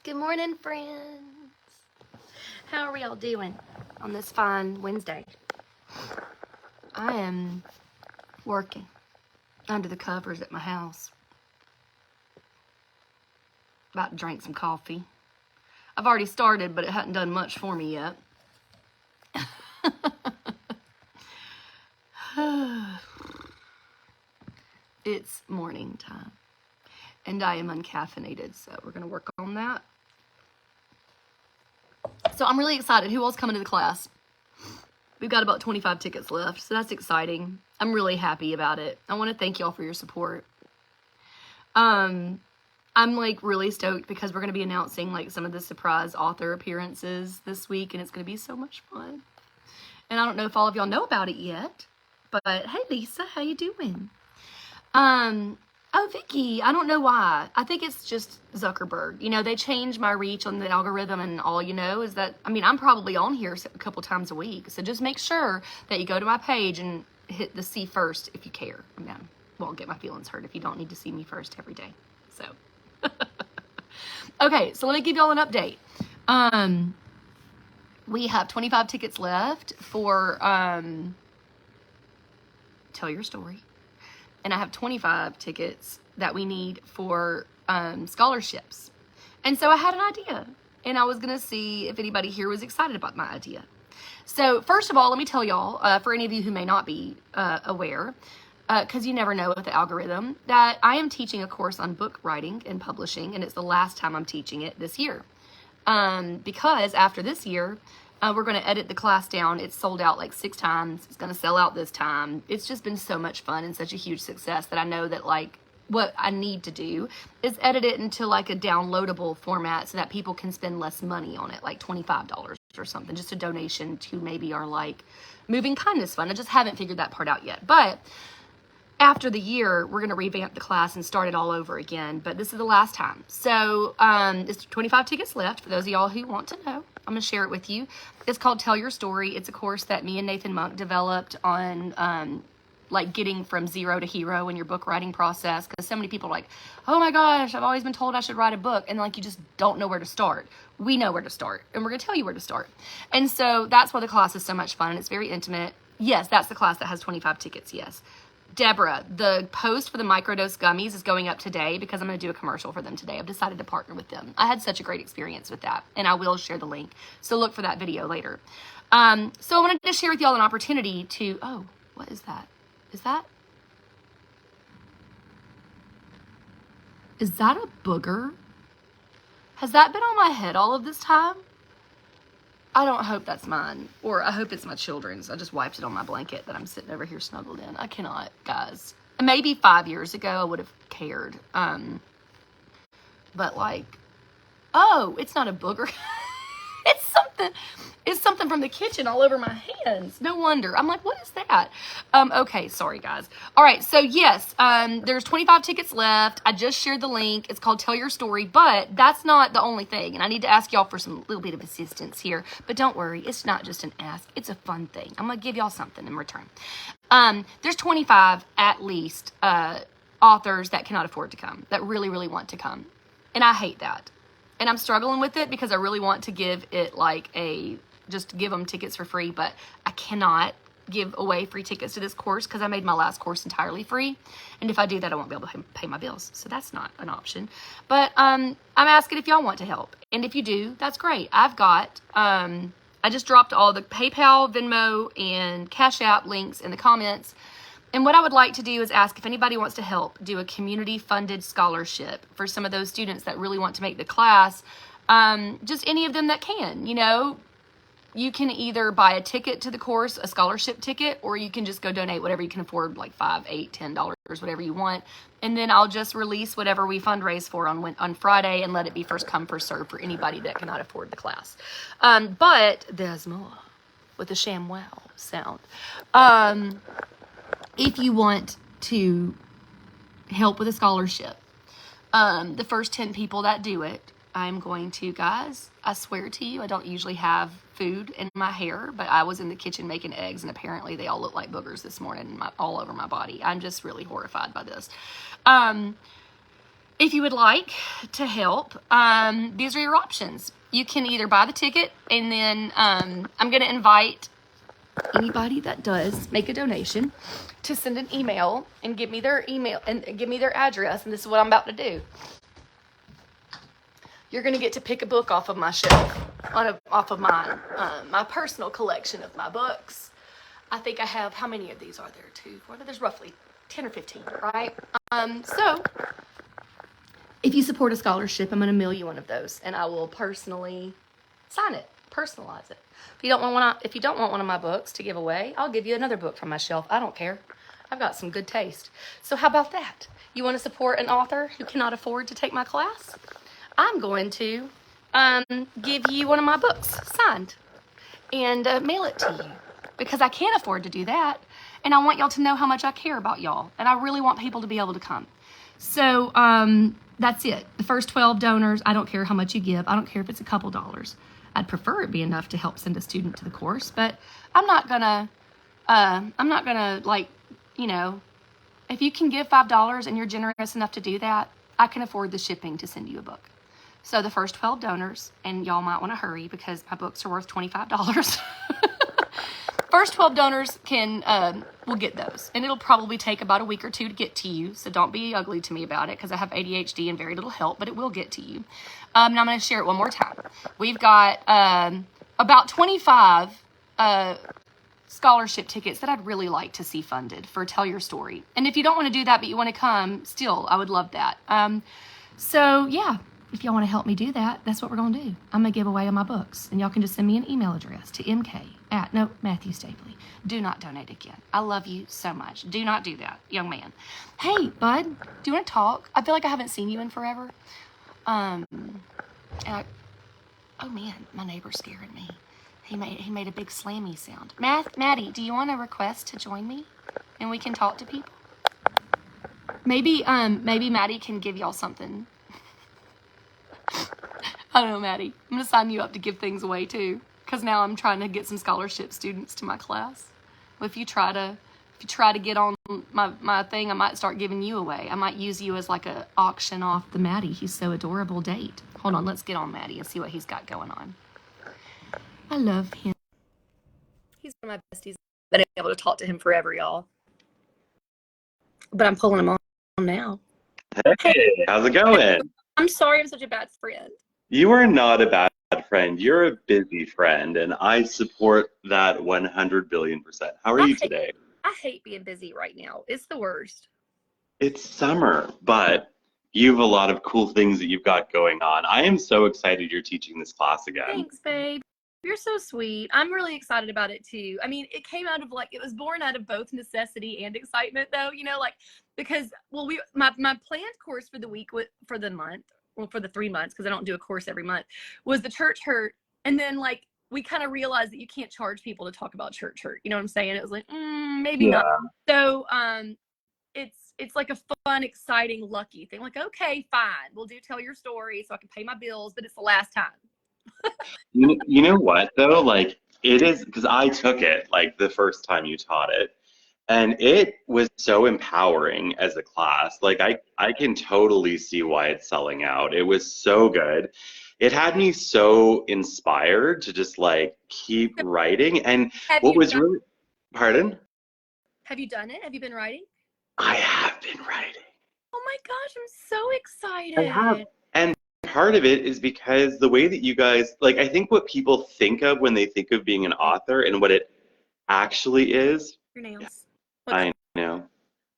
Good morning, friends. How are we all doing on this fine Wednesday? I am working under the covers at my house. About to drink some coffee. I've already started, but it hadn't done much for me yet. It's morning time, and I am uncaffeinated, so we're going to work on that. So I'm really excited. Who else coming to the class? We've got about 25 tickets left, so that's exciting. I'm really happy about it. I want to thank y'all for your support. I'm like really stoked because we're going to be announcing like some of the surprise author appearances this week, and it's going to be so much fun. And I don't know if all of y'all know about it yet, but hey Lisa, how you doing? Oh, Vicky, I don't know why. I think it's just Zuckerberg. You know, they changed my reach on the algorithm, and all you know is that, I mean, I'm probably on here a couple times a week. So just make sure that you go to my page and hit the see first if you care. I mean, I won't get my feelings hurt if you don't need to see me first every day. So, okay, so let me give y'all an update. We have 25 tickets left for Tell Your Story. And I have 25 tickets that we need for scholarships. And so I had an idea, and I was going to see if anybody here was excited about my idea. So first of all, let me tell y'all, for any of you who may not be aware, because you never know with the algorithm, that I am teaching a course on book writing and publishing, and it's the last time I'm teaching it this year. Because after this year, we're going to edit the class down. It's sold out like 6 times. It's going to sell out this time. It's just been so much fun and such a huge success that I know that like what I need to do is edit it into like a downloadable format so that people can spend less money on it, like $25 or something, just a donation to maybe our like Moving Kindness Fund. I just haven't figured that part out yet. But after the year, we're going to revamp the class and start it all over again. But this is the last time. So it's 25 tickets left for those of y'all who want to know. I'm going to share it with you. It's called Tell Your Story. It's a course that me and Nathan Monk developed on like getting from zero to hero in your book writing process. Because so many people are like, oh my gosh, I've always been told I should write a book. And like you just don't know where to start. We know where to start. And we're going to tell you where to start. And so that's why the class is so much fun. And it's very intimate. Yes, that's the class that has 25 tickets. Yes. Deborah, the post for the microdose gummies is going up today because I'm going to do a commercial for them today. I've decided to partner with them. I had such a great experience with that, and I will share the link. So look for that video later. So I wanted to share with y'all an opportunity to, oh, what is that? Is that a booger? Has that been on my head all of this time? I don't hope that's mine, or I hope it's my children's. I just wiped it on my blanket that I'm sitting over here snuggled in. I cannot, guys. Maybe 5 years ago I would have cared. But like, oh, it's not a booger. It's something from the kitchen all over my hands. No wonder. I'm like, what is that? Okay, sorry guys. All right, so yes, there's 25 tickets left. I just shared the link. It's called Tell Your Story, but that's not the only thing. And I need to ask y'all for some little bit of assistance here. But don't worry, it's not just an ask. It's a fun thing. I'm gonna give y'all something in return. There's 25 at least authors that cannot afford to come, that really, really want to come. And I hate that. And I'm struggling with it because I really want to give it like just give them tickets for free, but I cannot give away free tickets to this course because I made my last course entirely free. And if I do that, I won't be able to pay my bills. So that's not an option. But I'm asking if y'all want to help. And if you do, that's great. I've got, I just dropped all the PayPal, Venmo, and Cash App links in the comments. And what I would like to do is ask if anybody wants to help do a community-funded scholarship for some of those students that really want to make the class. Just any of them that can, you know. You can either buy a ticket to the course, a scholarship ticket, or you can just go donate whatever you can afford, like $5, $8, $10, whatever you want. And then I'll just release whatever we fundraise for on Friday and let it be first come, first serve for anybody that cannot afford the class. But there's more with the ShamWow sound. If you want to help with a scholarship, the first 10 people that do it, I'm going to, guys, I swear to you, I don't usually have food in my hair, but I was in the kitchen making eggs, and apparently they all look like boogers this morning all over my body. I'm just really horrified by this. if you would like to help, these are your options. You can either buy the ticket, and then I'm going to invite anybody that does make a donation to send an email and give me their email and give me their address. And this is what I'm about to do. You're going to get to pick a book off of my shelf, off of my personal collection of my books. I think I have, how many of these are there? 2, 4, there's roughly 10 or 15, right? So if you support a scholarship, I'm going to mail you one of those, and I will personally sign it, personalize it. If you don't want one of my books to give away, I'll give you another book from my shelf. I don't care. I've got some good taste. So how about that? You want to support an author who cannot afford to take my class? I'm going to give you one of my books signed and mail it to you, because I can't afford to do that, and I want y'all to know how much I care about y'all, and I really want people to be able to come. So that's it. The first 12 donors, I don't care how much you give. I don't care if it's a couple dollars. I'd prefer it be enough to help send a student to the course, but I'm not gonna like, you know, if you can give $5 and you're generous enough to do that, I can afford the shipping to send you a book. So the first 12 donors, and y'all might want to hurry because my books are worth $25. First 12 donors will get those, and it'll probably take about a week or 2 to get to you. So don't be ugly to me about it, because I have ADHD and very little help, but it will get to you. And I'm going to share it one more time. We've got about 25 scholarship tickets that I'd really like to see funded for Tell Your Story. And if you don't want to do that, but you want to come, still, I would love that. So yeah, if y'all want to help me do that, that's what we're going to do. I'm going to give away all my books, and y'all can just send me an email address to Matthew Stapley. Do not donate again. I love you so much. Do not do that, young man. Hey, bud, do you want to talk? I feel like I haven't seen you in forever. Oh man, my neighbor's scaring me. He made a big slammy sound. Maddie, do you want a request to join me, and we can talk to people? Maybe Maddie can give y'all something. I don't know, Maddie. I'm going to sign you up to give things away, too, because now I'm trying to get some scholarship students to my class. Well, if you try to get on my thing, I might start giving you away. I might use you as like a auction off the Maddie. He's so adorable date. Hold on, let's get on Maddie and see what he's got going on. I love him. He's one of my besties. I've been able to talk to him forever, y'all. But I'm pulling him on now. Hey, how's it going? I'm sorry I'm such a bad friend. You are not a bad friend. You're a busy friend, and I support that 100 billion %. How are you today? I hate being busy right now. It's the worst. It's summer, but you have a lot of cool things that you've got going on. I am so excited you're teaching this class again. Thanks, babe. You're so sweet. I'm really excited about it too. I mean, it came out of it was born out of both necessity and excitement, though, you know, because my planned course for the week, for the month, for the 3 months, because I don't do a course every month, was the church hurt. And then we kind of realized that you can't charge people to talk about church hurt. You know what I'm saying? It was like, maybe not. So it's like a fun, exciting, lucky thing. Like, okay, fine, we'll do Tell Your Story so I can pay my bills, but it's the last time. You know what, though? It is, because I took it, the first time you taught it, and it was so empowering as a class. I can totally see why it's selling out. It was so good. It had me so inspired to just, keep writing. And what was really... Pardon? Have you done it? Have you been writing? I have been writing. Oh my gosh, I'm so excited. I have. And part of it is because the way that you guys, I think what people think of when they think of being an author and what it actually is. Your nails. I know.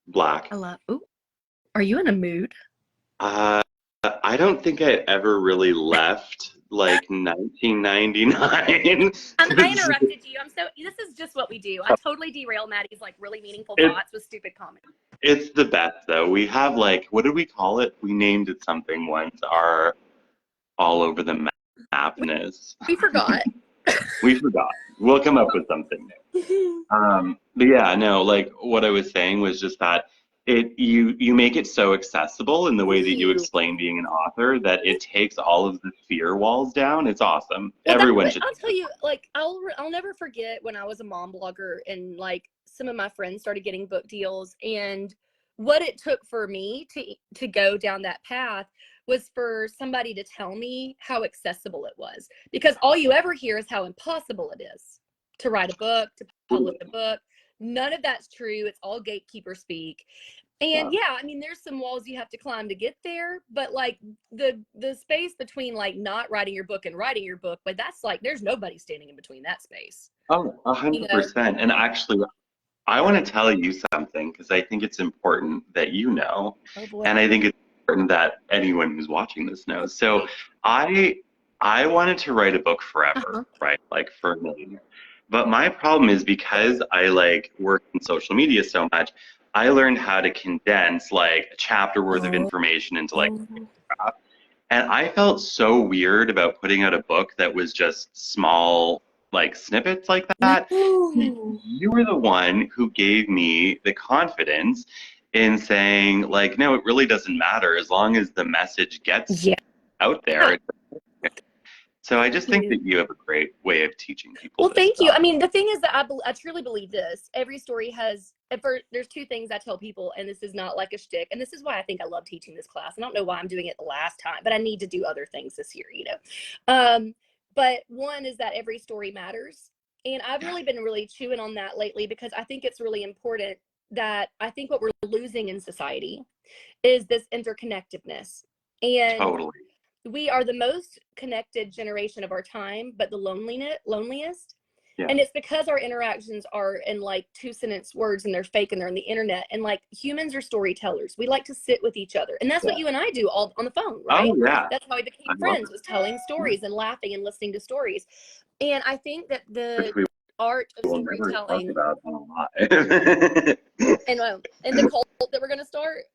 Black. I love. Ooh. Are you in a mood? I don't think I ever really left 1999. I interrupted you. This is just what we do. I totally derail Maddie's really meaningful thoughts with stupid comments. It's the best, though. We have what did we call it? We named it something once. Our all over the mapness. We forgot. We forgot. We'll come up with something new. But yeah, no, what I was saying was just that you make it so accessible in the way that you explain being an author that it takes all of the fear walls down. It's awesome. Well, everyone should. I'll tell you, I'll never forget when I was a mom blogger and some of my friends started getting book deals, and what it took for me to go down that path was for somebody to tell me how accessible it was, because all you ever hear is how impossible it is to write a book, to publish a book. None of that's true. It's all gatekeeper speak. And yeah, I mean, there's some walls you have to climb to get there, but like the space between like not writing your book and writing your book, but that's like, there's nobody standing in between that space. Oh, 100%. And actually, I want to tell you something because I think it's important that you know, Oh boy. and I think it's important that anyone who's watching this knows. So I wanted to write a book forever, right? Like for a million years. But my problem is because I like work in social media so much, I learned how to condense like a chapter worth of information into like a paragraph. And I felt so weird about putting out a book that was just small, like snippets like that. You were the one who gave me the confidence in saying, like, no, it really doesn't matter as long as the message gets out there. So I just think that you have a great way of teaching people. Well, thank you. I mean, the thing is that I truly believe this. Every story has, there's two things I tell people, and this is not like a shtick, and this is why I think I love teaching this class. I don't know why I'm doing it the last time, but I need to do other things this year, you know. But one is that every story matters. And I've really been chewing on that lately, because I think it's really important that I think what we're losing in society is this interconnectedness. And totally. We are the most connected generation of our time, but the loneliest. Yeah. And it's because our interactions are in like 2-sentence words, and they're fake, and they're on the internet. And like, humans are storytellers. We like to sit with each other. And that's what you and I do all on the phone, right? Oh, yeah. That's how we became friends, was telling stories and laughing and listening to stories. And I think that the art of storytelling and the cult that we're going to start.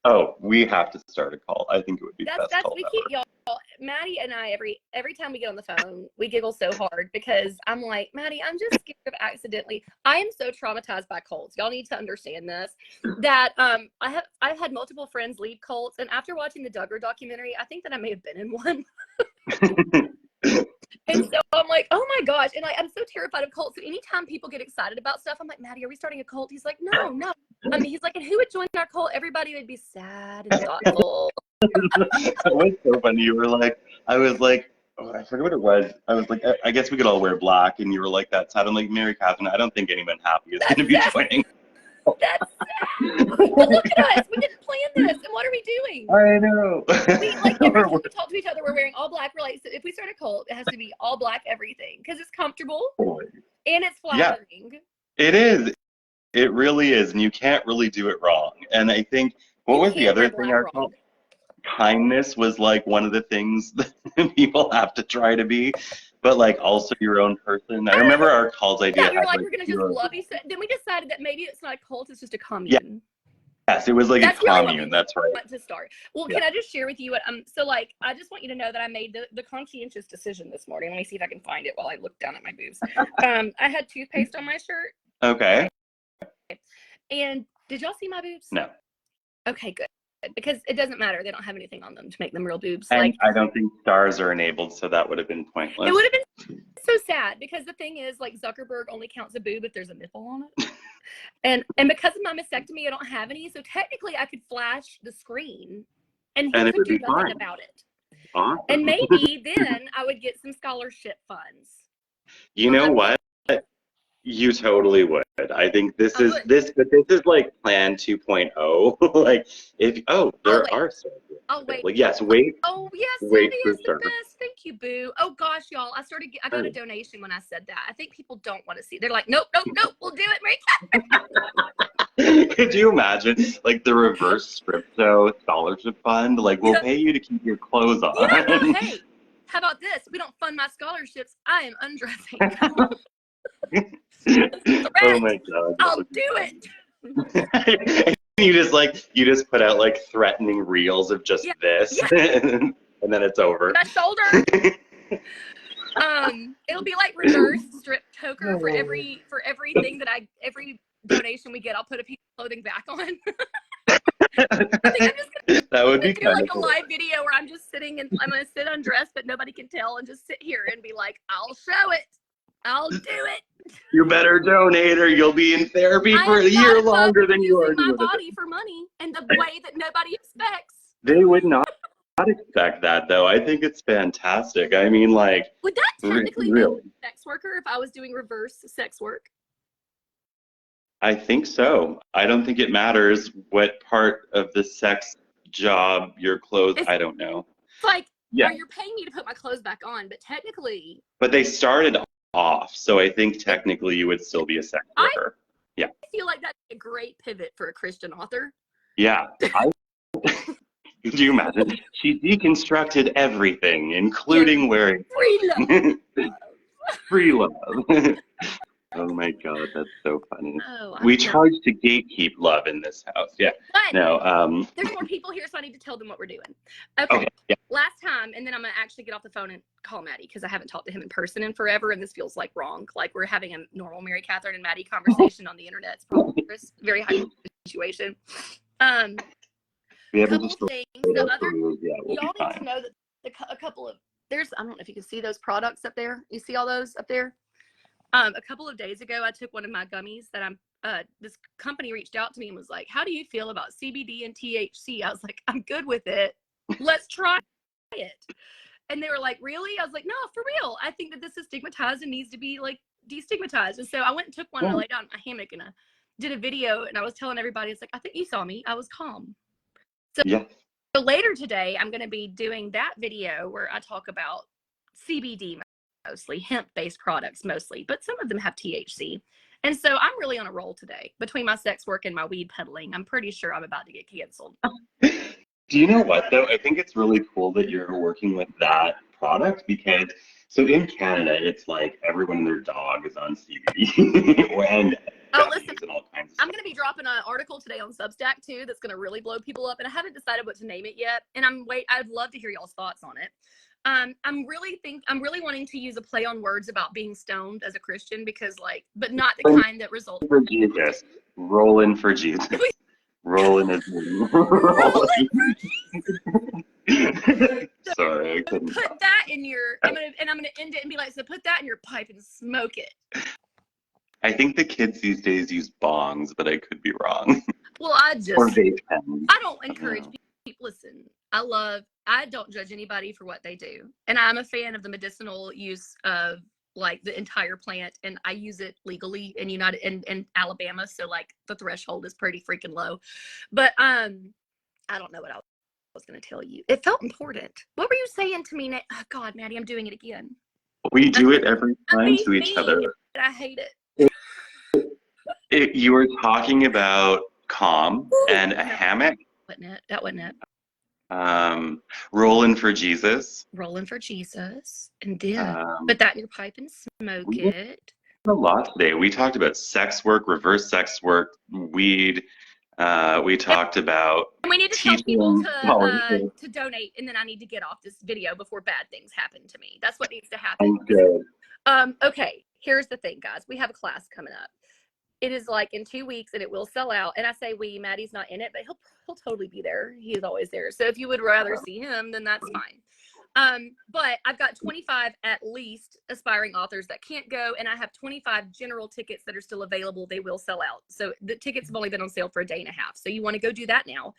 Oh, we have to start a call. I think it would be the best call we ever. keep y'all. Maddie and I, every time we get on the phone, we giggle so hard, because I'm like, Maddie, I'm just scared of accidentally. I am so traumatized by cults. Y'all need to understand this. That I've had multiple friends leave cults, and after watching the Duggar documentary, I think that I may have been in one. And so I'm like, oh my gosh. And I'm so terrified of cults. So anytime people get excited about stuff, I'm like, Maddie, are we starting a cult? He's like, no. I mean, he's like, and who would join our cult? Everybody would be sad and thoughtful. That was so funny. You were like, I was like, oh, I forget what it was. I was like, I guess we could all wear black. And you were like, that's sad. I'm like, Mary Catherine, I don't think anyone happy is going to be joining. That's sad. But look at us. We didn't plan this. And what are we doing? I know. We, like, every time we talk to each other, we're wearing all black. We're like, so if we start a cult, it has to be all black everything, because it's comfortable and it's flattering. Yeah, it is. It really is. And you can't really do it wrong. And I think, what was the other thing our cult? Kindness was like one of the things that people have to try to be, but like also your own person. I remember our cult idea. Yeah, we were like, we're gonna just love each other. Then we decided that maybe it's not a cult; it's just a commune. Yes, it was like a commune. That's right. To start. Well, can I just share with you what? So like, I just want you to know that I made the conscientious decision this morning. Let me see if I can find it while I look down at my boobs. I had toothpaste on my shirt. Okay. And did y'all see my boobs? No. Okay, good. Because it doesn't matter. They don't have anything on them to make them real boobs. And I don't think stars are enabled, so that would have been pointless. It would have been so sad, because the thing is, like, Zuckerberg only counts a boob if there's a nipple on it. and because of my mastectomy, I don't have any. So technically I could flash the screen and he could do nothing about it. Awesome. And maybe then I would get some scholarship funds. You know what? You totally would. I think this is like plan 2.0. Like if there are stars. Oh wait. Like yes, wait. Oh yes, wait Sylvia's the best. Thank you, boo. Oh gosh, y'all. I got a donation when I said that. I think people don't want to see. They're like, nope, we'll do it, Mary. Could you imagine like the reverse Stripto scholarship fund? Like we'll pay you to keep your clothes on. Yeah, no, hey, how about this? We don't fund my scholarships. I am undressing. Oh my god. I'll do it. you just put out like threatening reels of just this and then it's over. My shoulder. It'll be like reverse strip toker for everything that every donation we get, I'll put a piece of clothing back on. I think I'm just that would be do like a live video where I'm just sitting and I'm gonna sit undressed but nobody can tell and just sit here and be like, I'll show it. I'll do it. You better donate or you'll be in therapy for a year longer than you are using my body for money in the way that nobody expects. They would not expect that, though. I think it's fantastic. I mean, like, would that technically really make me a sex worker if I was doing reverse sex work? I think so. I don't think it matters what part of the sex job your clothes. I don't know. It's like, yeah, you're paying me to put my clothes back on, but technically. But they started off, so I think technically you would still be a sex worker. I feel like that's a great pivot for a Christian author. Yeah. Could you imagine? She deconstructed everything, including wearing free love. Free love. Oh my God, that's so funny. Oh, we charge to gatekeep love in this house. Yeah. But no. There's more people here, so I need to tell them what we're doing. Okay. Yeah. Last time, and then I'm gonna actually get off the phone and call Maddie because I haven't talked to him in person in forever, and this feels like wrong. Like we're having a normal Mary Catherine and Maddie conversation on the internet. It's probably a very high situation. We a couple of things. Y'all need to know that a couple of I don't know if you can see those products up there. You see all those up there? A couple of days ago, I took one of my gummies that this company reached out to me and was like, how do you feel about CBD and THC? I was like, I'm good with it. Let's try it. And they were like, really? I was like, no, for real. I think that this is stigmatized and needs to be like destigmatized. And so I went and took one and I laid down in my hammock and I did a video and I was telling everybody, it's like, I think you saw me. I was calm. So later today, I'm going to be doing that video where I talk about CBD mostly, hemp-based products mostly, but some of them have THC. And so I'm really on a roll today. Between my sex work and my weed peddling, I'm pretty sure I'm about to get canceled. Do you know what, though? I think it's really cool that you're working with that product because, so in Canada, it's like everyone and their dog is on CBD. and listen, and all kinds of I'm going to be dropping an article today on Substack, too, that's going to really blow people up. And I haven't decided what to name it yet. And I'd love to hear y'all's thoughts on it. I'm really wanting to use a play on words about being stoned as a Christian because but not the kind that results for Jesus. Rolling for Jesus. Rolling as Sorry, I couldn't. Put that in your I'm gonna end it and be like, so put that in your pipe and smoke it. I think the kids these days use bongs, but I could be wrong. Well, I don't encourage people. Listen, I don't judge anybody for what they do. And I'm a fan of the medicinal use of like the entire plant, and I use it legally in Alabama, so like the threshold is pretty freaking low. But I don't know what I was going to tell you. It felt important. What were you saying to me? Oh, God, Maddie, I'm doing it again. We do it every time to each other. I hate it. You were talking about calm and a hammock. That wasn't it. Rolling for Jesus. Rolling for Jesus. And then put that in your pipe and smoke it. A lot today. We talked about sex work, reverse sex work, weed. We talked about. And we need to tell people to donate, and then I need to get off this video before bad things happen to me. That's what needs to happen. Okay, here's the thing, guys. We have a class coming up. It is like in 2 weeks, and it will sell out. And I say Maddie's not in it, but he'll totally be there. He is always there. So if you would rather see him, then that's fine. But I've got 25 at least aspiring authors that can't go, and I have 25 general tickets that are still available. They will sell out. So the tickets have only been on sale for a day and a half. So you want to go do that now.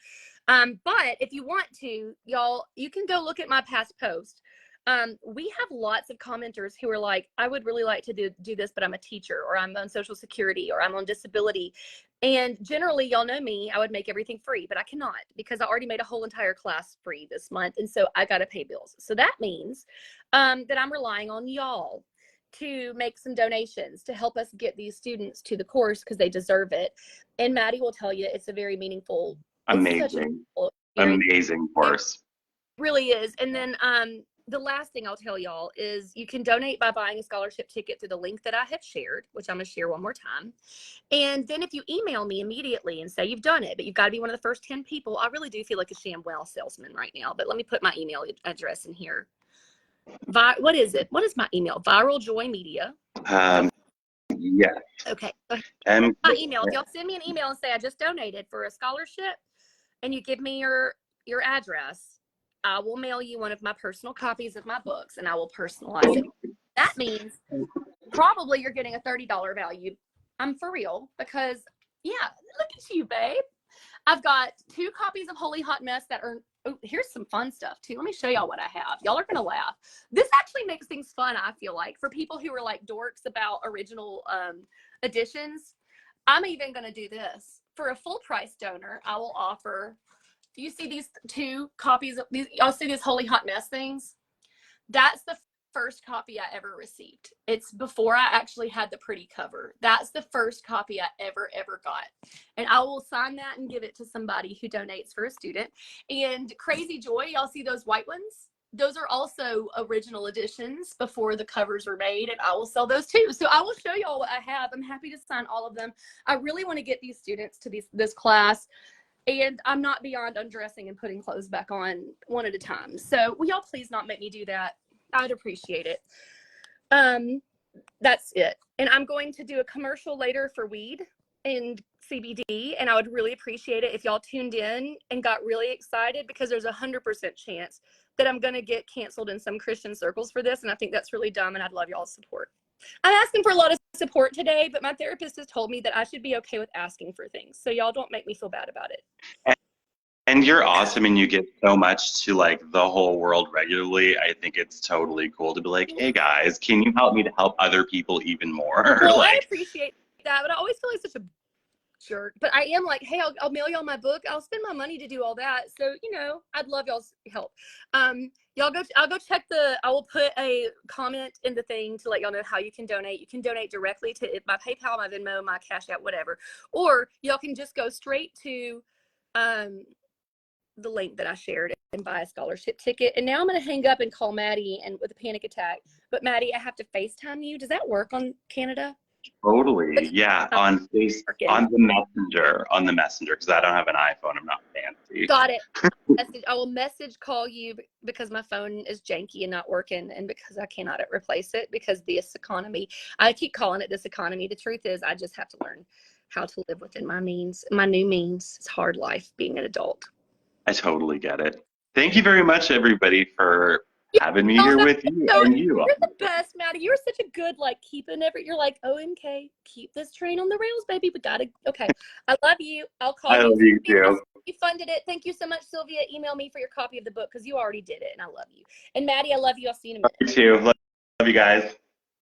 But if you want to, y'all, you can go look at my past post. We have lots of commenters who are like, I would really like to do this, but I'm a teacher, or I'm on Social Security, or I'm on disability. And generally, y'all know me, I would make everything free, but I cannot because I already made a whole entire class free this month. And so I got to pay bills. So that means that I'm relying on y'all to make some donations to help us get these students to the course because they deserve it. And Maddie will tell you it's a very meaningful, amazing course. It really is. And then the last thing I'll tell y'all is you can donate by buying a scholarship ticket through the link that I have shared, which I'm going to share one more time. And then if you email me immediately and say you've done it, but you've got to be one of the first 10 people, I really do feel like a ShamWow salesman right now. But let me put my email address in here. What is it? What is my email? Viral Joy Media. Yes. Okay. My email. If y'all send me an email and say I just donated for a scholarship, and you give me your address, I will mail you one of my personal copies of my books, and I will personalize it. That means probably you're getting a $30 value. I'm for real, because yeah, look at you, babe. I've got 2 copies of Holy Hot Mess that are, oh, here's some fun stuff too. Let me show y'all what I have. Y'all are gonna laugh. This actually makes things fun, I feel like, for people who are like dorks about original editions. I'm even gonna do this. For a full price donor, I will offer, you see these 2 copies of these, y'all see these Holy Hot Mess things? That's the first copy I ever received. It's before I actually had the pretty cover. That's the first copy I ever got. And I will sign that and give it to somebody who donates for a student. And Crazy Joy, y'all see those white ones? Those are also original editions before the covers were made, and I will sell those too. So I will show y'all what I have. I'm happy to sign all of them. I really want to get these students to this class. And I'm not beyond undressing and putting clothes back on one at a time. So will y'all please not make me do that? I'd appreciate it. That's it. And I'm going to do a commercial later for weed and CBD. And I would really appreciate it if y'all tuned in and got really excited, because there's 100% chance that I'm going to get canceled in some Christian circles for this. And I think that's really dumb. And I'd love y'all's support. I'm asking for a lot of support today, but my therapist has told me that I should be okay with asking for things. So y'all don't make me feel bad about it. And you're awesome, and you give so much to like the whole world regularly. I think it's totally cool to be like, hey guys, can you help me to help other people even more? Well, Like, I appreciate that, but I always feel like such a jerk. But I am like, hey, I'll mail y'all my book. I'll spend my money to do all that. So, you know, I'd love y'all's help. Y'all go, I'll go check I will put a comment in the thing to let y'all know how you can donate. You can donate directly to my PayPal, my Venmo, my Cash App, whatever. Or y'all can just go straight to the link that I shared and buy a scholarship ticket. And now I'm going to hang up and call Maddie and with a panic attack. But Maddie, I have to FaceTime you. Does that work on Canada? totally. Yeah. On the messenger, because I don't have an iPhone. I'm not fancy. Got it. I will message call you because my phone is janky and not working, and because I cannot replace it because this economy. I keep calling it this economy. The truth is I just have to learn how to live within my means, my new means. It's hard life being an adult. I totally get it. Thank you very much, everybody, for having me here with you. And you. You're the best, Maddie. You're such a good, like, you're like, OMK, keep this train on the rails, baby. We gotta, okay. I love you. I'll call you. I love you too. You funded it. Thank you so much, Sylvia. Email me for your copy of the book because you already did it, and I love you. And Maddie, I love you. I'll see you in a minute. You too. Love you guys.